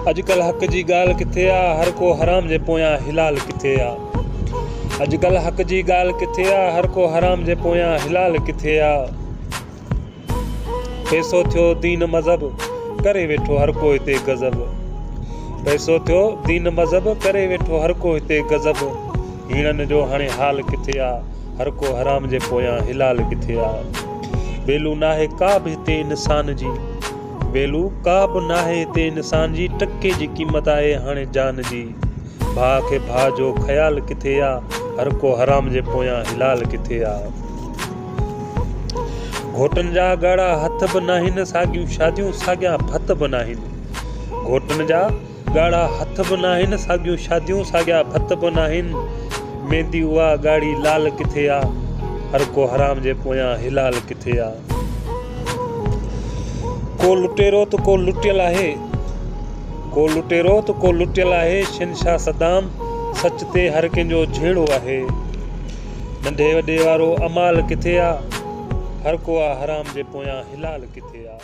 अजकल हक जी गाल किथे आ, हर को हराम जे पोयां हिलाल किथे आ। अजकल हक जी गाल किथे आ, हर को हराम जे पोयां हिलाल किथे आ। पैसो थियो दीन मज़हब करे वेठो हर को हिते गज़ब। पैसो थियो दीन मज़हब करे वेठो हर को हिते गज़ब। हीणन जो हाणे हाल किथे आ, हर को हराम जे पोयां हिलाल किथे आ। वेलू नाहे का बि हिते इंसान जी, वेलू का बि नाहे हिते इंसान जी, टके जी क़ीमत आहे हाणे जान जी। भाउ खे भाउ जो ख़्याल किथे आ, हर को हराम जे पोयां हिलाल किथे आ। घोटन जा ॻाढ़ा हथ बि नाहिनि, साॻियूं शादियूं साॻिया भत बि नाहिनि। घोटन जा ॻाढ़ा हथ बि नाहिनि, साॻियूं शादियूं साॻिया भत बि नाहिनि। मेंदी उहा ॻाढ़ी लाल किथे आ, हर को हराम जे पोयां हिलाल किथे आ। को लुटेरो त को लुटियल आहे, को लुटेरो त को लुटियल आहे। शहंशाह सदाम सच ते हर कंहिंजो झेड़ो आहे। नंढे वॾे वारो अमाल किथे आ, हर को हराम जे पोयां हिलाल किथे आ।